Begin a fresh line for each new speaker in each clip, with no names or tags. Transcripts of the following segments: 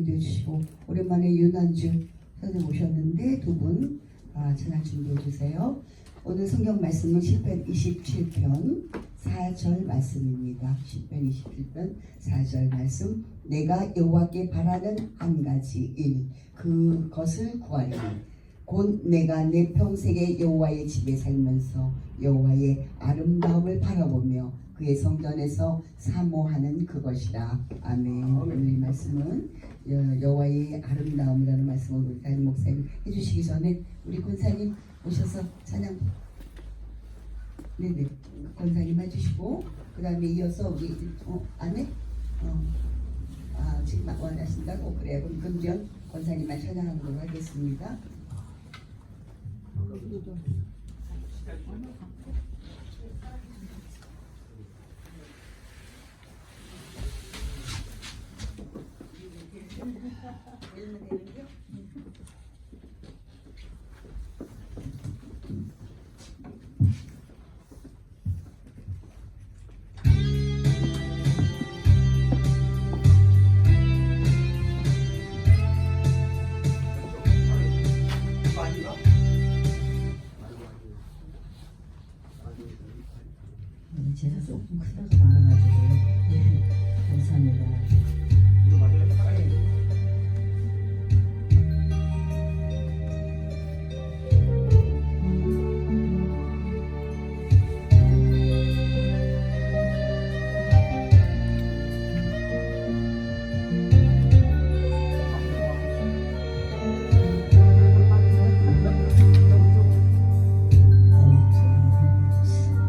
주시고 오랜만에 윤한주 선생님 오셨는데 두 분 찬양 준비해 주세요. 오늘 성경 말씀은 시편 27편 4절 말씀입니다. 시편 27편 4절 말씀. 내가 여호와께 바라는 한 가지 일 그것을 구하리니 곧 내가 내 평생에 여호와의 집에 살면서 여호와의 아름다움을 바라보며 그의 성전에서 사모하는 그것이라. 아멘. 오늘 이 말씀은 여호와의 아름다움이라는 말씀을 우리 담임 목사님 해주시기 전에 우리 권사님 오셔서 찬양 네네 권사님 해주시고 그 다음에 이어서 우리 안에 지금 원하신다고 그래요. 그럼 금전 권사님만 찬양하도록 하겠습니다.
제가 조금 크다고 말아가지고 감사합니다.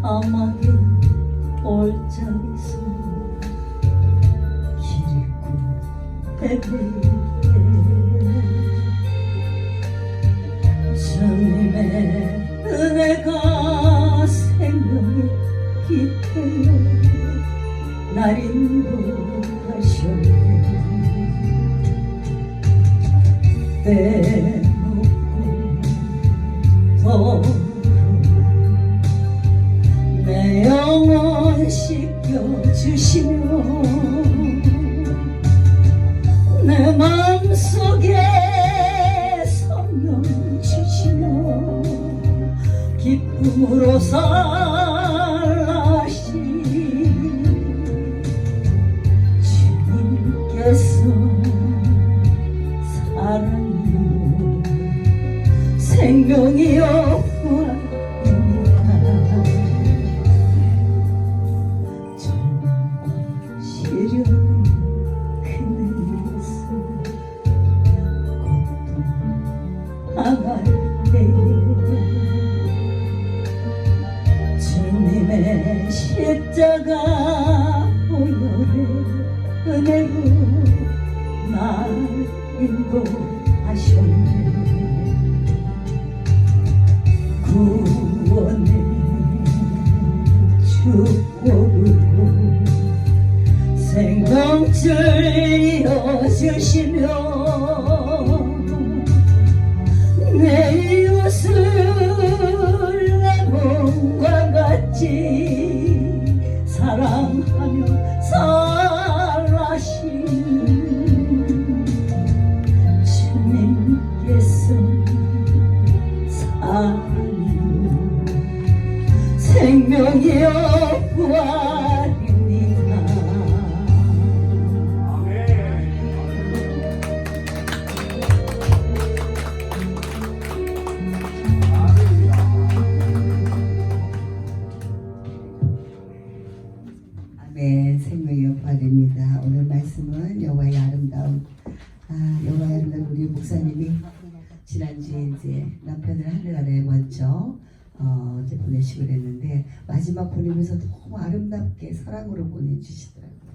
아마게 올장에서 길고 주님의 은혜가 생명의 깊어요. 날 인도하셨네. 때놓고 내 영혼 씻겨주시며 내 마음속에 성령 주시며 기쁨으로 살라신 주님께서 사랑이요 생명이요 주님의 십자가 보혈의 은혜로 날 인도하셨네. 구원의 축복으로 생명줄 이어주시며 내 이웃을 내 몸과 같이 사랑하며 살라신 주님께서 사랑이요 생명이요 부활입니다.
네, 생명의 부활입니다. 오늘 말씀은 여호와의 아름다움. 여호와의 아름다움 우리 목사님이 지난주에 이제 남편을 하늘나라에 먼저 이제 보내시고 그랬는데 마지막 보내면서 너무 아름답게 사랑으로 보내주시더라고요.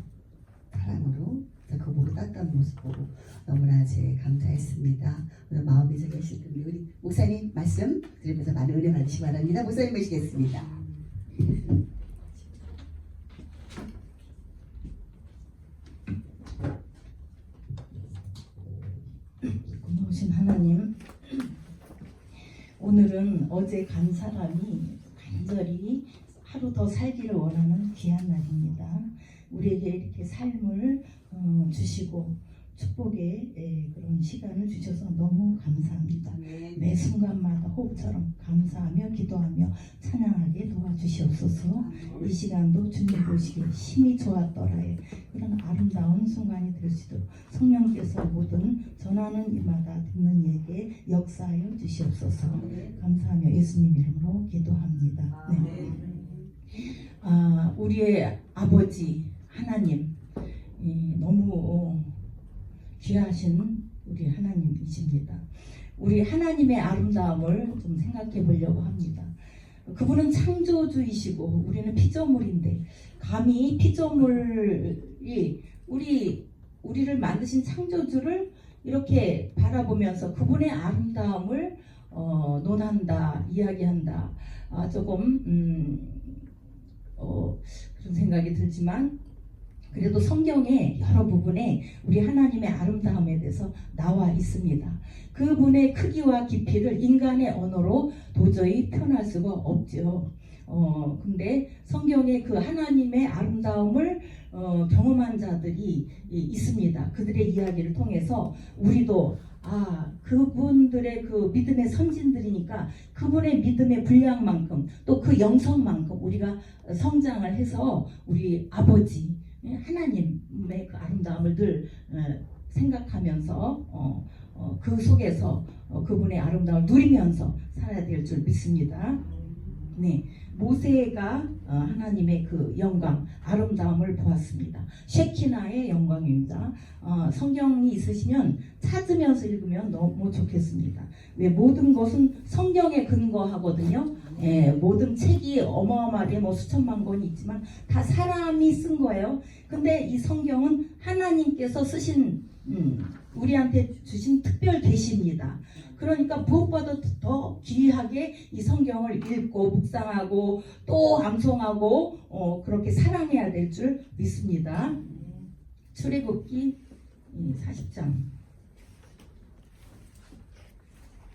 사랑으로. 그 보고 따뜻한 모습 보고 너무나 감사했습니다. 오늘 마음에 계실 텐데 우리 목사님 말씀 들으면서 많은 은혜 받으시기 바랍니다. 목사님 모시겠습니다.
고마우신 하나님, 오늘은 어제 간 사람이 간절히 하루 더 살기를 원하는 귀한 날입니다. 우리에게 이렇게 삶을 주시고 축복의 그런 시간을 주셔서 너무 감사합니다.
아멘.
매 순간마다 호흡처럼 감사하며 기도하며 찬양하게 도와주시옵소서. 이 시간도 주님 보시기에 힘이 좋았더라의 그런 아름다운 순간이 될 수 있도록 성령께서 모든 전하는 이마다 듣는 이에게 역사하여 주시옵소서. 감사하며 예수님 이름으로 기도합니다. 네. 우리의 아버지 하나님, 너무 귀하신 우리 하나님이십니다. 우리 하나님의 아름다움을 좀 생각해 보려고 합니다. 그분은 창조주이시고 우리는 피조물인데, 감히 피조물이 우리를 만드신 창조주를 이렇게 바라보면서 그분의 아름다움을 논한다, 이야기한다. 조금 그런 생각이 들지만, 그래도 성경의 여러 부분에 우리 하나님의 아름다움에 대해서 나와 있습니다. 그분의 크기와 깊이를 인간의 언어로 도저히 표현할 수가 없죠. 근데 성경에 그 하나님의 아름다움을 경험한 자들이 있습니다. 그들의 이야기를 통해서 우리도 그분들의 그 믿음의 선진들이니까 그분의 믿음의 분량만큼 또 그 영성만큼 우리가 성장을 해서 우리 아버지 하나님의 그 아름다움을 늘 생각하면서 그 속에서 그분의 아름다움을 누리면서 살아야 될 줄 믿습니다. 네, 모세가 하나님의 그 영광, 아름다움을 보았습니다. 쉐키나의 영광입니다. 성경이 있으시면 찾으면서 읽으면 너무 좋겠습니다. 왜 모든 것은 성경에 근거하거든요. 모든 책이 어마어마하게 수천만 권이 있지만 다 사람이 쓴 거예요. 근데 이 성경은 하나님께서 쓰신 우리한테 주신 특별 계시입니다. 그러니까 무엇보다 더 귀하게 이 성경을 읽고 묵상하고 또 암송하고 그렇게 사랑해야 될 줄 믿습니다. 출애굽기 40장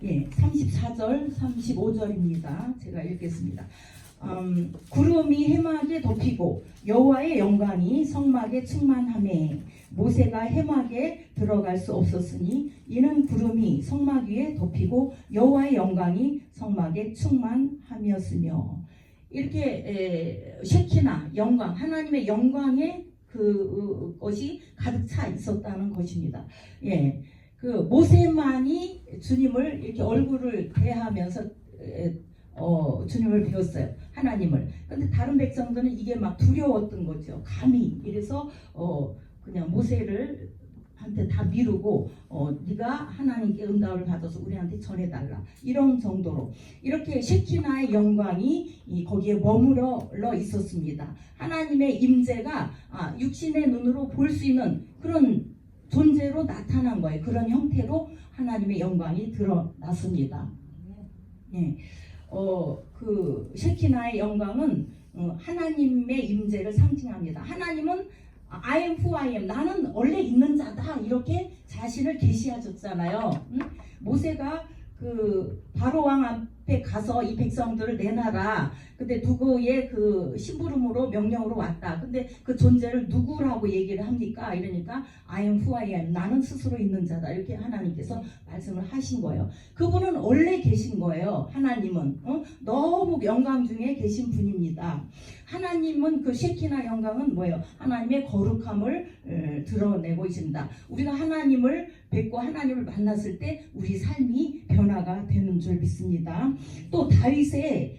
34절 35절입니다. 제가 읽겠습니다. 구름이 해막에 덮이고 여호와의 영광이 성막에 충만하매 모세가 해막에 들어갈 수 없었으니 이는 구름이 성막 위에 덮이고 여호와의 영광이 성막에 충만함이었으며, 이렇게 쉐키나 영광, 하나님의 영광의 그것이 가득 차 있었다는 것입니다. 그 모세만이 주님을 이렇게 얼굴을 대하면서 주님을 배웠어요. 하나님을. 근데 다른 백성들은 이게 막 두려웠던 거죠. 감히. 이래서 그냥 모세를 한테 다 미루고 네가 하나님께 응답을 받아서 우리한테 전해달라, 이런 정도로 이렇게 쉐키나의 영광이 거기에 머물러 있었습니다. 하나님의 임재가 육신의 눈으로 볼 수 있는 그런 존재로 나타난 거예요. 그런 형태로 하나님의 영광이 드러났습니다. 그 쉐키나의 영광은 하나님의 임재를 상징합니다. 하나님은 I am who I am, 나는 원래 있는 자다, 이렇게 자신을 계시하셨잖아요. 모세가 그 바로 왕 앞에 가서 이 백성들을 내놔라. 근데 누구의 그 심부름으로 명령으로 왔다. 근데 그 존재를 누구라고 얘기를 합니까? 이러니까 I am who I am, 나는 스스로 있는 자다, 이렇게 하나님께서 말씀을 하신 거예요. 그분은 원래 계신 거예요. 하나님은 너무 영광 중에 계신 분입니다. 하나님은 그 쉐키나 영광은 뭐예요? 하나님의 거룩함을 드러내고 있습니다. 우리가 하나님을 뵙고 하나님을 만났을 때 우리 삶이 변화가 되는 줄 믿습니다. 또 다윗의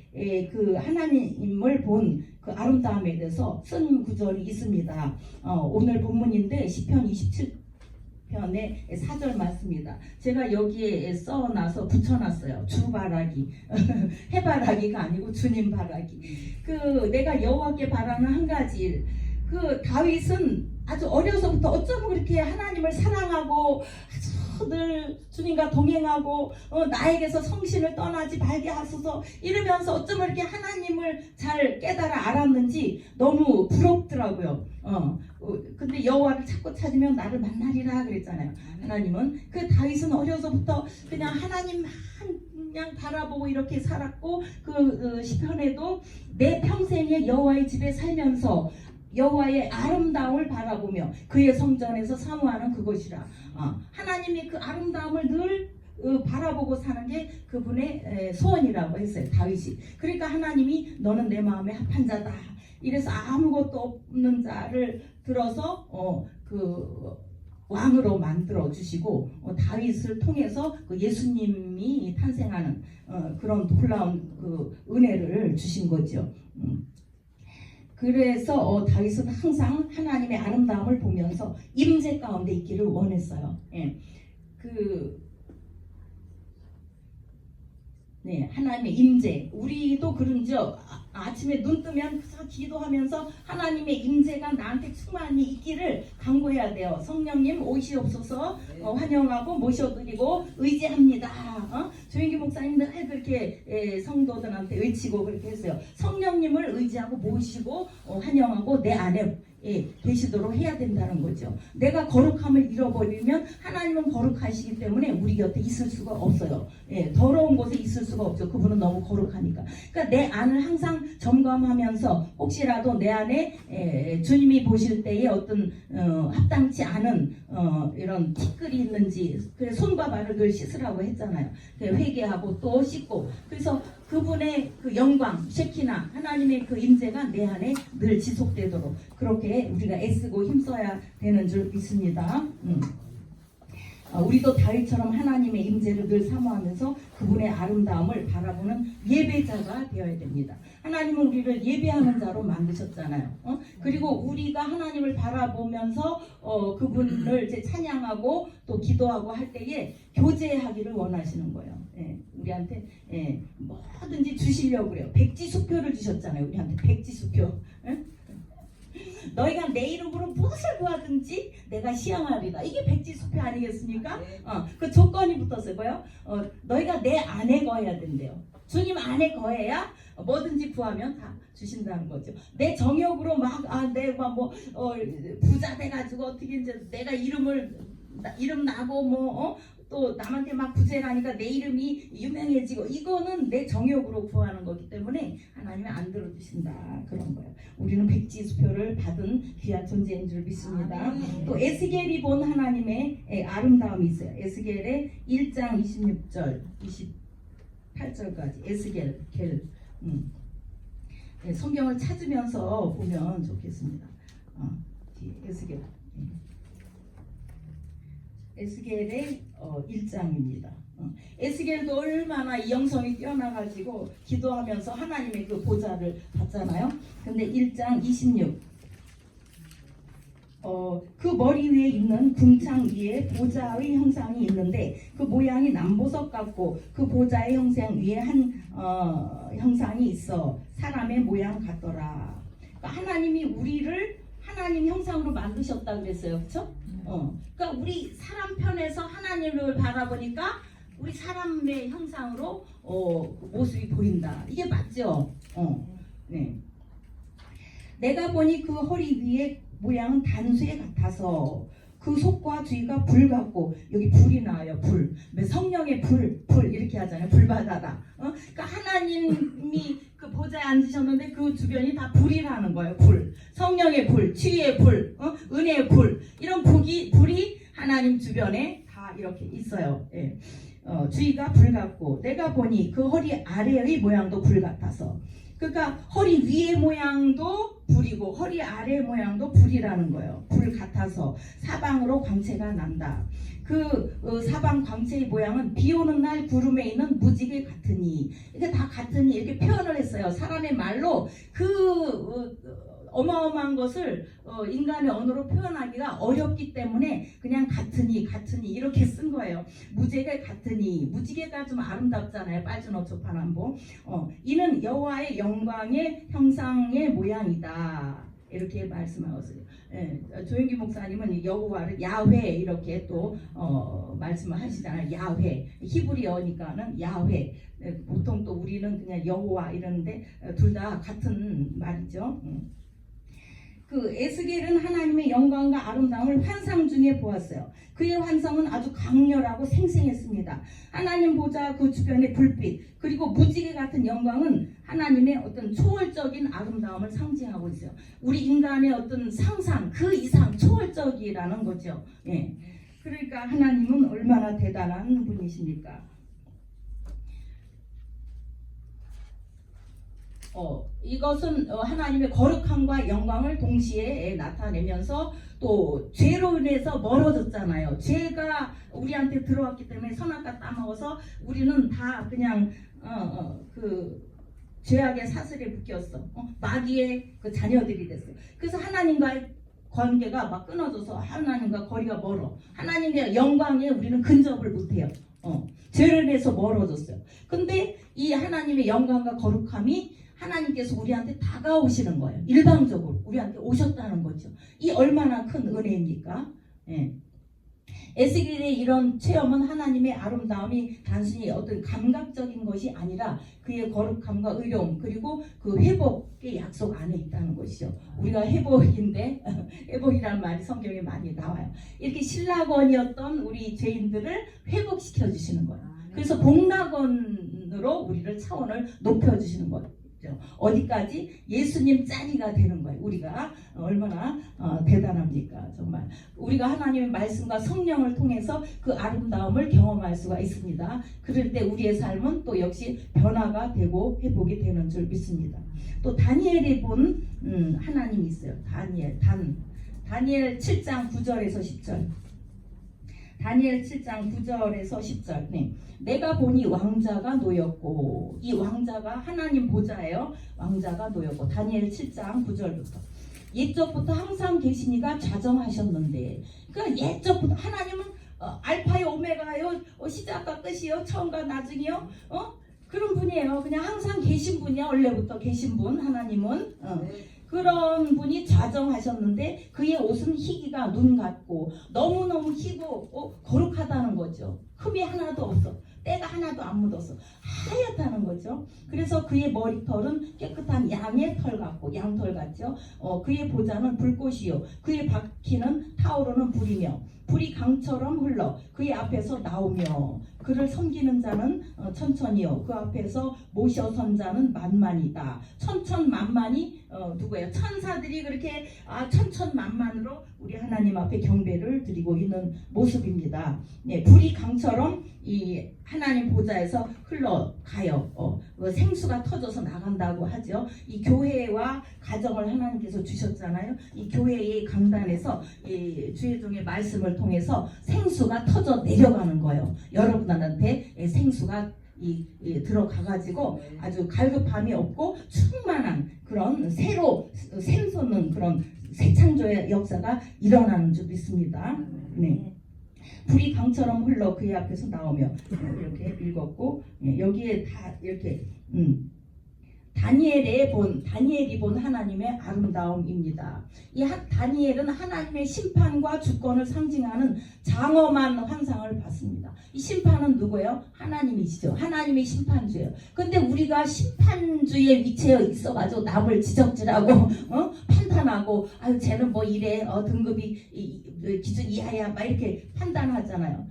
그 하나님을 본 그 아름다움에 대해서 쓴 구절이 있습니다. 오늘 본문인데 시편 27편의 4절 맞습니다. 제가 여기에 써놔서 붙여놨어요. 주바라기 해바라기가 아니고 주님 바라기. 그 내가 여호와께 바라는 한 가지 일, 그 다윗은 아주 어려서부터 어쩌면 그렇게 하나님을 사랑하고 아주 늘 주님과 동행하고 나에게서 성신을 떠나지 말게 하소서 이러면서 어쩌면 이렇게 하나님을 잘 깨달아 알았는지 너무 부럽더라고요. 근데 여호와를 찾고 찾으면 나를 만나리라 그랬잖아요. 하나님은 그 다윗은 어려서부터 그냥 하나님만 그냥 바라보고 이렇게 살았고 그 시편에도 내 평생에 여호와의 집에 살면서 여호와의 아름다움을 바라보며 그의 성전에서 사모하는 그것이라. 하나님이 그 아름다움을 늘 바라보고 사는 게 그분의 소원이라고 했어요, 다윗이. 그러니까 하나님이 너는 내 마음에 합한 자다. 이래서 아무것도 없는 자를 들어서 그 왕으로 만들어 주시고 다윗을 통해서 그 예수님이 탄생하는 그런 놀라운 그 은혜를 주신 거죠. 그래서 다윗은 항상 하나님의 아름다움을 보면서 임재 가운데 있기를 원했어요. 예. 네, 하나님의 임재. 우리도 그런죠. 아침에 눈 뜨면 기도하면서 하나님의 임재가 나한테 충만히 있기를 간구해야 돼요. 성령님 오시옵소서. 환영하고 모셔드리고 의지합니다. 조인기 목사님 늘 그렇게 성도들한테 외치고 그렇게 했어요. 성령님을 의지하고 모시고 환영하고 내 안에 계시도록 해야 된다는 거죠. 내가 거룩함을 잃어버리면 하나님은 거룩하시기 때문에 우리 곁에 있을 수가 없어요. 더러운 곳에 있을 수가 없죠. 그분은 너무 거룩하니까. 그러니까 내 안을 항상 점검하면서 혹시라도 내 안에 주님이 보실 때에 어떤 합당치 않은 이런 티끌이 있는지, 그래서 손과 발을 늘 씻으라고 했잖아요. 회개하고 또 씻고. 그래서 그분의 그 영광, 셰키나 하나님의 그 임재가 내 안에 늘 지속되도록 그렇게 우리가 애쓰고 힘써야 되는 줄 믿습니다. 우리도 다윗처럼 하나님의 임재를 늘 사모하면서 그분의 아름다움을 바라보는 예배자가 되어야 됩니다. 하나님은 우리를 예배하는 자로 만드셨잖아요. 그리고 우리가 하나님을 바라보면서 그분을 이제 찬양하고 또 기도하고 할 때에 교제하기를 원하시는 거예요. 우리한테 뭐든지 주시려고 그래요. 백지수표를 주셨잖아요. 우리한테 백지수표. 너희가 내 이름으로 무엇을 구하든지 내가 시행하리라. 이게 백지수표 아니겠습니까? 그 조건이 붙었어요. 뭐요? 너희가 내 안에 거해야 된대요. 주님 안에 거해야 뭐든지 구하면 다 주신다는 거죠. 내 정욕으로 내가 뭐 부자 돼가지고 어떻게 이제 내가 이름 나고 또 남한테 막 구제하니까 내 이름이 유명해지고, 이거는 내 정욕으로 구하는 거기 때문에 하나님이 안 들어주신다, 그런 거예요. 우리는 백지수표를 받은 귀한 존재인 줄 믿습니다. 또 에스겔이 본 하나님의 아름다움이 있어요. 에스겔의 1장 26절 28절까지 에스겔 성경을 찾으면서 보면 좋겠습니다. 에스겔의 1장입니다. 에스겔도 얼마나 이 영성이 뛰어나가지고 기도하면서 하나님의 그 보좌를 봤잖아요. 근데 1장 26 그 머리 위에 있는 궁창 위에 보좌의 형상이 있는데 그 모양이 남보석 같고 그 보좌의 형상 위에 한 형상이 있어 사람의 모양 같더라. 그러니까 하나님이 우리를 하나님 형상으로 만드셨다 그랬어요. 그렇죠? 그러니까 우리 사람 편에서 하나님을 바라보니까 우리 사람의 형상으로 모습이 보인다. 이게 맞죠? 네. 내가 보니 그 허리 위에 모양은 단수에 같아서 그 속과 주위가 불 같고, 여기 불이 나와요. 불. 성령의 불 이렇게 하잖아요. 불바다다. 그러니까 하나님이 그 보좌에 앉으셨는데 그 주변이 다 불이라는 거예요. 불. 성령의 불, 치유의 불, 은혜의 불. 이런 불이 하나님 주변에 다 이렇게 있어요. 주위가 불 같고, 내가 보니 그 허리 아래의 모양도 불 같아서, 그러니까 허리 위의 모양도 불이고 허리 아래 모양도 불이라는 거예요. 불 같아서 사방으로 광채가 난다. 그 사방 광채의 모양은 비 오는 날 구름에 있는 무지개 같으니, 이게 다 같으니 이렇게 표현을 했어요. 사람의 말로 그 어마어마한 것을 인간의 언어로 표현하기가 어렵기 때문에 그냥 같으니 이렇게 쓴 거예요. 무지개 같으니, 무지개가 좀 아름답잖아요. 빨주노 어초파남보. 이는 여호와의 영광의 형상의 모양이다, 이렇게 말씀하셨어요. 조영기 목사님은 여호와를 야훼 이렇게 또 말씀을 하시잖아요. 야훼, 히브리어니까는 야훼. 보통 또 우리는 그냥 여호와 이러는데 둘 다 같은 말이죠. 그 에스겔은 하나님의 영광과 아름다움을 환상 중에 보았어요. 그의 환상은 아주 강렬하고 생생했습니다. 하나님 보좌 그 주변의 불빛 그리고 무지개 같은 영광은 하나님의 어떤 초월적인 아름다움을 상징하고 있어요. 우리 인간의 어떤 상상 그 이상 초월적이라는 거죠. 예. 그러니까 하나님은 얼마나 대단한 분이십니까? 이것은 하나님의 거룩함과 영광을 동시에 나타내면서 또 죄로 인해서 멀어졌잖아요. 죄가 우리한테 들어왔기 때문에 선악과 따먹어서 우리는 다 그냥 그 죄악의 사슬에 묶였어. 마귀의 그 자녀들이 됐어요. 그래서 하나님과의 관계가 막 끊어져서 하나님과 거리가 멀어. 하나님의 영광에 우리는 근접을 못해요. 죄를 인해서 멀어졌어요. 근데 이 하나님의 영광과 거룩함이 하나님께서 우리한테 다가오시는 거예요. 일방적으로 우리한테 오셨다는 거죠. 이 얼마나 큰 은혜입니까? 예. 에스겔의 이런 체험은 하나님의 아름다움이 단순히 어떤 감각적인 것이 아니라 그의 거룩함과 의로움 그리고 그 회복의 약속 안에 있다는 것이죠. 우리가 회복인데 회복이라는 말이 성경에 많이 나와요. 이렇게 신락원이었던 우리 죄인들을 회복시켜 주시는 거예요. 그래서 복락원으로 우리를 차원을 높여 주시는 거예요. 어디까지? 예수님 짠이가 되는 거예요. 우리가 얼마나 대단합니까? 정말 우리가 하나님의 말씀과 성령을 통해서 그 아름다움을 경험할 수가 있습니다. 그럴 때 우리의 삶은 또 역시 변화가 되고 회복이 되는 줄 믿습니다. 또 다니엘이 본 하나님이 있어요. 다니엘 7장 9절에서 10절. 다니엘 7장 9절에서 10절. 네. 내가 보니 왕자가 놓였고 이 왕자가 하나님 보좌예요. 왕자가 놓였고 다니엘 7장 9절부터 옛적부터 항상 계시니가 좌정하셨는데 그러니까 옛적부터 하나님은 알파요 오메가요 시작과 끝이요 처음과 나중이요 그런 분이에요. 그냥 항상 계신 분이야. 원래부터 계신 분 하나님은 그런 분이 좌정하셨는데 그의 옷은 희기가 눈 같고 너무너무 희고 거룩하다는 거죠. 흠이 하나도 없어. 때가 하나도 안 묻었어. 하얗다는 거죠. 그래서 그의 머리털은 깨끗한 양의 털 같고 양털 같죠. 그의 보좌는 불꽃이요 그의 바퀴는 타오르는 불이며 불이 강처럼 흘러 그의 앞에서 나오며 그를 섬기는 자는 천천히요 그 앞에서 모셔선 자는 만만이다. 천천만만이 누구예요? 천사들이 그렇게 천천만만으로 우리 하나님 앞에 경배를 드리고 있는 모습입니다. 네, 불이 강처럼 이 하나님 보좌에서 흘러가요. 생수가 터져서 나간다고 하죠. 이 교회와 가정을 하나님께서 주셨잖아요. 이 교회의 강단에서 이 주의 종의 말씀을 통해서 생수가 터져 내려가는 거예요. 여러분들한테 생수가 들어가가지고 아주 갈급함이 없고 충만한 그런 새로 샘솟는 그런 새 창조의 역사가 일어나는 줄 믿습니다. 네. 불이 강처럼 흘러 그의 앞에서 나오며 이렇게 읽었고 여기에 다 이렇게 다니엘이 본 하나님의 아름다움입니다. 이 다니엘은 하나님의 심판과 주권을 상징하는 장엄한 환상을 봤습니다. 이 심판은 누구예요? 하나님이시죠. 하나님이 심판주예요. 근데 우리가 심판주의 위치에 있어가지고 남을 지적질하고 판단하고 아유 쟤는 뭐 이래 등급이 기준 이하야 막 이렇게 판단하잖아요.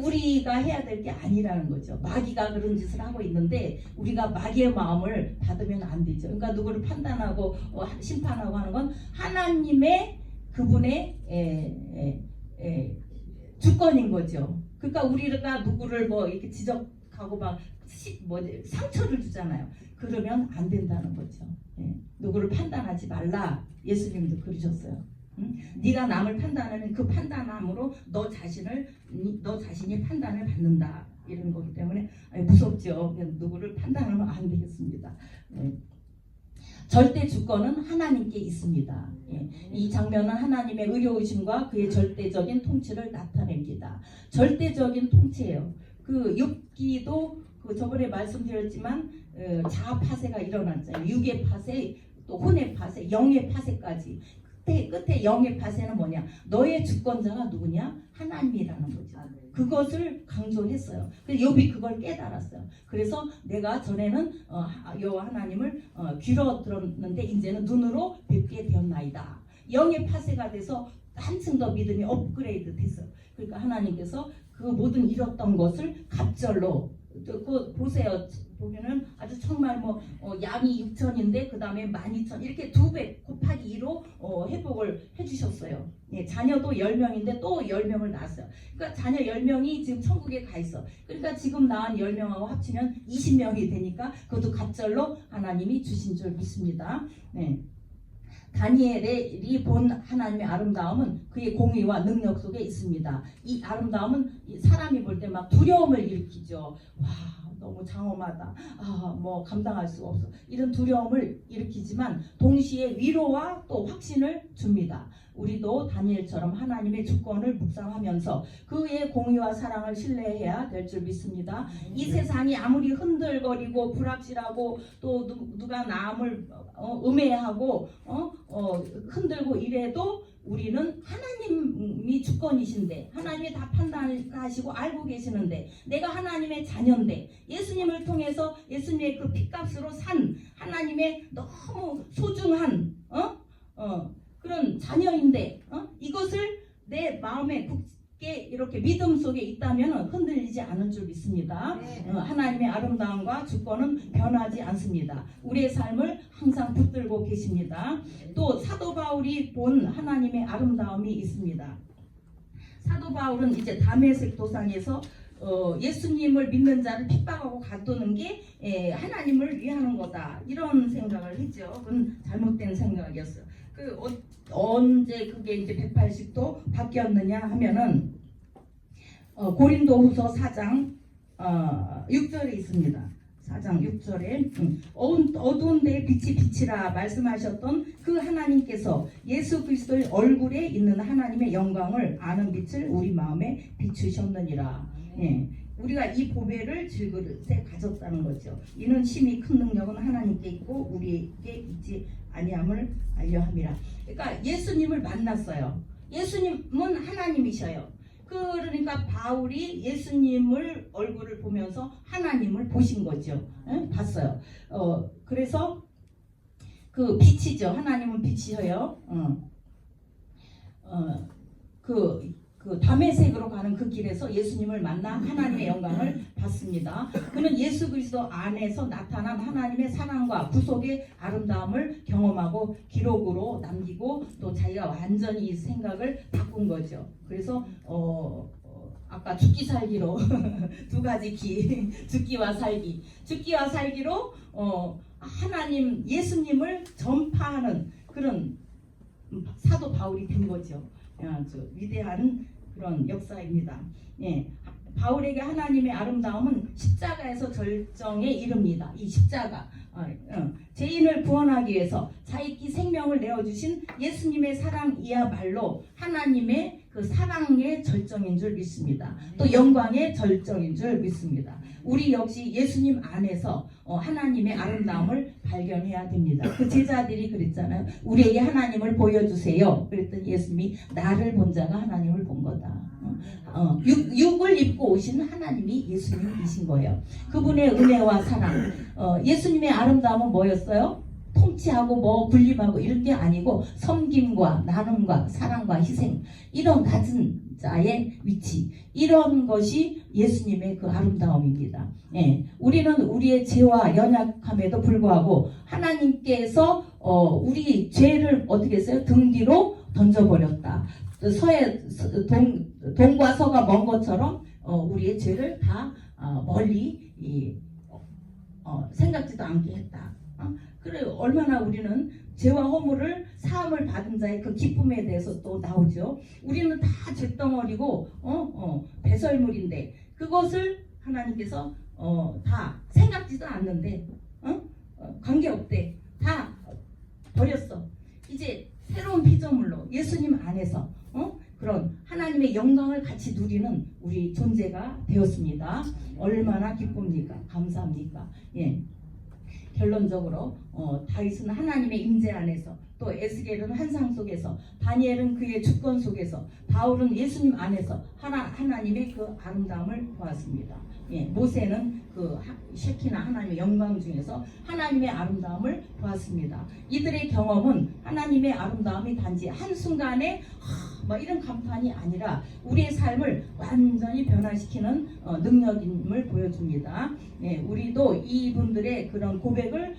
우리가 해야 될 게 아니라는 거죠. 마귀가 그런 짓을 하고 있는데 우리가 마귀의 마음을 받으면 안 되죠. 그러니까 누구를 판단하고 심판하고 하는 건 하나님의 그분의 주권인 거죠. 그러니까 우리가 누구를 뭐 이렇게 지적하고 막 상처를 주잖아요. 그러면 안 된다는 거죠. 누구를 판단하지 말라. 예수님도 그러셨어요. 네가 남을 판단하는 그 판단함으로 너 자신이 판단을 받는다 이런 거기 때문에 무섭죠. 누구를 판단하면 안 되겠습니다. 절대 주권은 하나님께 있습니다. 이 장면은 하나님의 의로우심과 그의 절대적인 통치를 나타냅니다. 절대적인 통치예요. 그 욥기도 저번에 말씀드렸지만 자파세가 일어났잖아요. 육의 파세, 또 혼의 파세, 영의 파세까지. 끝에 영의 파세는 뭐냐? 너의 주권자가 누구냐? 하나님이라는 거죠. 그것을 강조했어요. 그래서 욥이 그걸 깨달았어요. 그래서 내가 전에는 여호와 하나님을 귀로 들었는데 이제는 눈으로 뵙게 되었나이다. 영의 파쇄가 돼서 한층 더 믿음이 업그레이드 됐어요. 그러니까 하나님께서 그 모든 잃었던 것을 갑절로 그 보세요. 보면은 아주 정말 양이 6천인데 그 다음에 12,000 이렇게 2배 곱하기 2로 회복을 해주셨어요. 예, 자녀도 10명인데 또 10명을 낳았어요. 그러니까 자녀 10명이 지금 천국에 가 있어. 그러니까 지금 낳은 10명하고 합치면 20명이 되니까 그것도 갑절로 하나님이 주신 줄 믿습니다. 네. 다니엘이 본 하나님의 아름다움은 그의 공의와 능력 속에 있습니다. 이 아름다움은 사람이 볼 때 막 두려움을 일으키죠. 와, 너무 장엄하다. 뭐 감당할 수가 없어. 이런 두려움을 일으키지만 동시에 위로와 또 확신을 줍니다. 우리도 다니엘처럼 하나님의 주권을 묵상하면서 그의 공의와 사랑을 신뢰해야 될 줄 믿습니다. 이 세상이 아무리 흔들거리고 불확실하고 또 누가 남을 음해하고 흔들고 이래도 우리는 하나님이 주권이신데 하나님이 다 판단하시고 알고 계시는데 내가 하나님의 자녀인데 예수님을 통해서 예수님의 그 핏값으로 산 하나님의 너무 소중한 그런 자녀인데 이것을 내 마음에 굳게 이렇게 믿음 속에 있다면 흔들리지 않을 줄 믿습니다. 하나님의 아름다움과 주권은 변하지 않습니다. 우리의 삶을 항상 붙들고 계십니다. 또 사도 바울이 본 하나님의 아름다움이 있습니다. 사도 바울은 이제 다메섹 도상에서 예수님을 믿는 자를 핍박하고 가두는 게 하나님을 위하는 거다 이런 생각을 했죠. 그건 잘못된 생각이었어요. 언제 그게 이제 180도 바뀌었느냐 하면은 고린도후서 4장 6절에 있습니다. 4장 6절에 어두운 데에 빛이 비치라 말씀하셨던 그 하나님께서 예수 그리스도의 얼굴에 있는 하나님의 영광을 아는 빛을 우리 마음에 비추셨느니라. 예. 우리가 이 보배를 질그릇에 가졌다는 거죠. 이는 심히 큰 능력은 하나님께 있고 우리에게 있지 아니함을 알려함이라. 그러니까 예수님을 만났어요. 예수님은 하나님이셔요. 그러니까 바울이 예수님을 얼굴을 보면서 하나님을 보신 거죠. 예? 봤어요. 그래서 그 빛이죠. 하나님은 빛이셔요. 그 다메섹으로 가는 그 길에서 예수님을 만나 하나님의 영광을 받습니다. 그는 예수 그리스도 안에서 나타난 하나님의 사랑과 구속의 아름다움을 경험하고 기록으로 남기고 또 자기가 완전히 이 생각을 바꾼 거죠. 그래서 아까 죽기 살기로 두 가지 기 죽기와 살기 죽기와 살기로 하나님 예수님을 전파하는 그런 사도 바울이 된 거죠. 아주 위대한 그런 역사입니다. 예, 바울에게 하나님의 아름다움은 십자가에서 절정에 이릅니다. 이 십자가 죄인을 구원하기 위해서 자기 생명을 내어주신 예수님의 사랑이야말로 하나님의 그 사랑의 절정인 줄 믿습니다. 또 영광의 절정인 줄 믿습니다. 우리 역시 예수님 안에서 하나님의 아름다움을 발견해야 됩니다. 그 제자들이 그랬잖아요. 우리에게 하나님을 보여주세요. 그랬더니 예수님이 나를 본 자가 하나님을 본 거다. 육을 입고 오신 하나님이 예수님이신 거예요. 그분의 은혜와 사랑. 예수님의 아름다움은 뭐였어요? 통치하고 뭐 군림하고 이런 게 아니고 섬김과 나눔과 사랑과 희생, 이런 낮은 자의 위치, 이런 것이 예수님의 그 아름다움입니다. 예, 우리는 우리의 죄와 연약함에도 불구하고 하나님께서 우리 죄를 어떻게 했어요? 등 뒤로 던져버렸다. 동과 서가 먼 것처럼 우리의 죄를 다 멀리 생각지도 않게 했다. 그래 얼마나 우리는 죄와 허물을 사함을 받은 자의 그 기쁨에 대해서 또 나오죠. 우리는 다 죄덩어리고 배설물인데 그것을 하나님께서 다 생각지도 않는데 관계없대. 다 버렸어. 이제 새로운 피조물로 예수님 안에서 그런 하나님의 영광을 같이 누리는 우리 존재가 되었습니다. 얼마나 기쁩니까? 감사합니까? 예. 결론적으로 다윗은 하나님의 임재 안에서, 또 에스겔은 환상 속에서, 다니엘은 그의 주권 속에서, 바울은 예수님 안에서 하나님의 그 아름다움을 보았습니다. 예, 모세는 그 셰키나 하나님의 영광 중에서 하나님의 아름다움을 보았습니다. 이들의 경험은 하나님의 아름다움이 단지 한순간에 뭐 이런 감탄이 아니라 우리의 삶을 완전히 변화시키는 능력임을 보여줍니다. 예, 우리도 이분들의 그런 고백을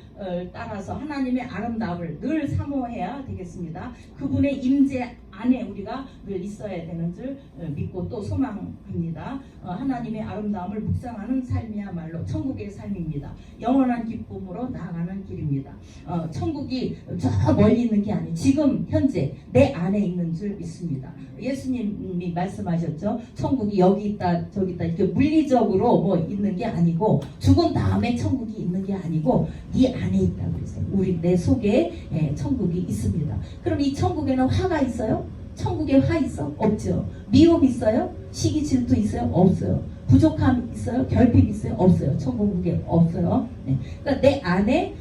따라서 하나님의 아름다움을 늘 사모해야 되겠습니다. 그분의 임재 안에 우리가 늘 있어야 되는 줄 믿고 또 소망합니다. 하나님의 아름다움을 묵상하는 삶이야말로 천국의 삶입니다. 영원한 기쁨으로 나아가는 길입니다. 천국이 저 멀리 있는 게 아니에요. 지금 현재 내 안에 있는 줄 믿습니다. 예수님이 말씀하셨죠. 천국이 여기 있다 저기 있다 이렇게 물리적으로 뭐 있는 게 아니고, 죽은 다음에 천국이 있는 게 아니고 네 안에 있다고 그랬어요. 우리 내 속에 천국이 있습니다. 그럼 이 천국에는 화가 있어요? 천국에 화 있어? 없죠. 미움 있어요? 시기 질투 있어요? 없어요. 부족함 있어요? 결핍 있어요? 없어요. 천국에 없어요. 네. 그러니까 내 안에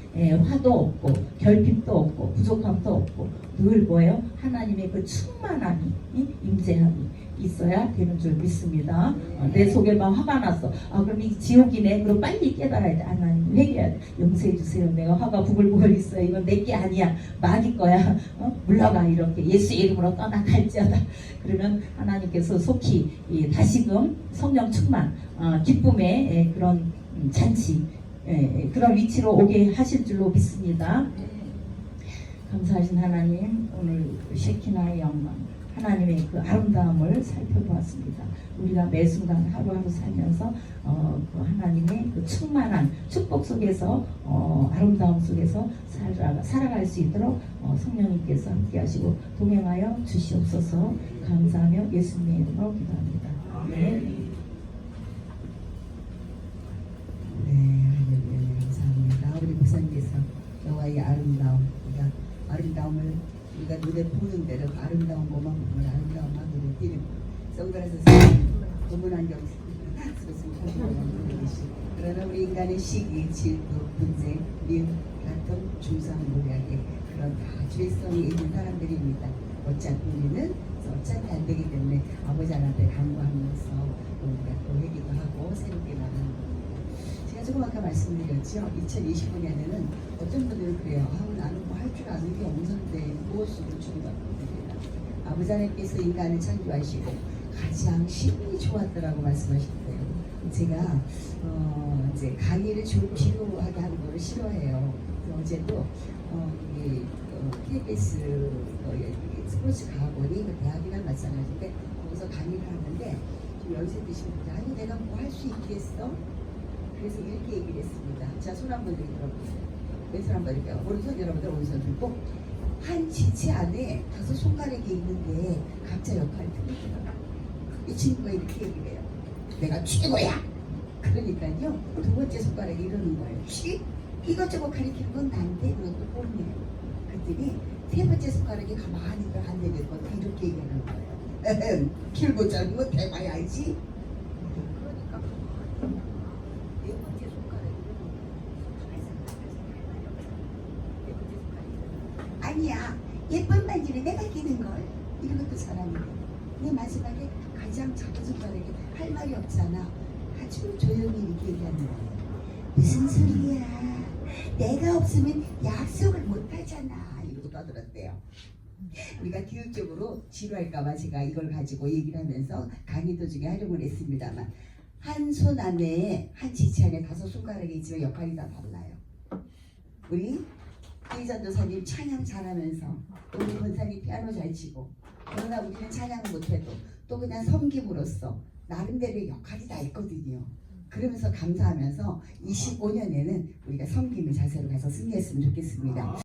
화도 없고 결핍도 없고 부족함도 없고 늘 뭐예요? 하나님의 그 충만함이 임재함이 있어야 되는 줄 믿습니다. 내 속에 막 화가 났어. 그럼 이 지옥이네. 그럼 빨리 깨달아야 돼. 하나님 회개해야 돼. 용서해 주세요. 내가 화가 부글부글 있어. 이건 내게 아니야. 마귀 거야. 물러가. 이렇게 예수의 이름으로 떠나갈지어다. 그러면 하나님께서 속히 다시금 성령 충만, 기쁨의 그런 잔치, 그런 위치로 오게 하실 줄로 믿습니다. 감사하신 하나님, 오늘 셰키나의 영광, 하나님의 그 아름다움을 살펴보았습니다. 우리가 매 순간 하루하루 살면서 그 하나님의 그 충만한 축복 속에서 아름다움 속에서 살아갈 수 있도록 성령님께서 함께하시고 동행하여 주시옵소서. 감사하며 예수님의 이름으로 기도합니다. 네.
네, 감사합니다. 우리 목사님께서 여호와의 아름다움, 우리가 아름다움을 우리가 눈에 보는 대로 아름다운 것만 보면 아름다움만 눈에 띄는 선글라스 검은 안경 쓰고 그러나 우리 인간의 시기, 질투, 분쟁, 미움 같은 중상모략의 그런 다 죄성이 있는 사람들입니다. 어차피 우리는 어차피 안 되기 때문에 아버지 하나님께 간구하면서 우리가 또 회개도 하고 새롭게 나가는 겁니다. 제가 조금 아까 말씀드렸죠. 2025년에는 어떤 분들은 그래요. 나는 뭐 할 줄 아는 게 없는데 무엇으로 주님받습니다. 아버지 하나님께서 인간을 창조하시고 가장 힘이 좋았더라고 말씀하셨대요. 제가 이제 강의를 지루하게 하는 거를 싫어해요. 어제도 KBS 스포츠 과학원이 대학이나 마찬가지인데 거기서 강의를 하는데 좀 연세 드신 분들 아니 내가 뭐 할 수 있겠어? 그래서 이렇게 얘기를 했습니다. 자, 손 한번 들어보세요. 왼손 한번 이렇게 오른손 여러분들 오른손 들고 한 지체 안에 5 손가락이 있는데 각자 역할이 틀리더라고요. 이 친구가 이렇게 얘기를 해요. 내가 최고야. 그러니까요. 2번째 손가락이 이러는 거예요. 이것저것 가리키는 건 난데 그것도 뻔해요. 그랬더니 3번째 손가락이 가만히 안 내밀고 이렇게 얘기하는 거예요. 길고 짧은 거 대봐야지. 그러니까 4번째 손가락이 아니야. 예쁜 반지를 내가 끼는 걸. 이런 것도 사람이에요. 근데 마지막에 가장 작은 손가락이 할 말이 없잖아. 아주 조용히 이렇게 얘기하는 거예요. 무슨 소리야. 내가 없으면 약속을 못 하잖아. 이러고 떠들었대요. 우리가 교육적으로 지루할까봐 제가 이걸 가지고 얘기를 하면서 강의 도중에 활용을 했습니다만 한 손 안에 한 지체 안에 5 손가락이 있지만 역할이 다 달라요. 우리 이전도사님 찬양 잘하면서 우리 권사님 피아노 잘 치고 그러나 우리는 찬양을 못해도 또 그냥 섬김으로써 나름대로의 역할이 다 있거든요. 그러면서 감사하면서 25년에는 우리가 섬김의 자세로 가서 승리했으면 좋겠습니다.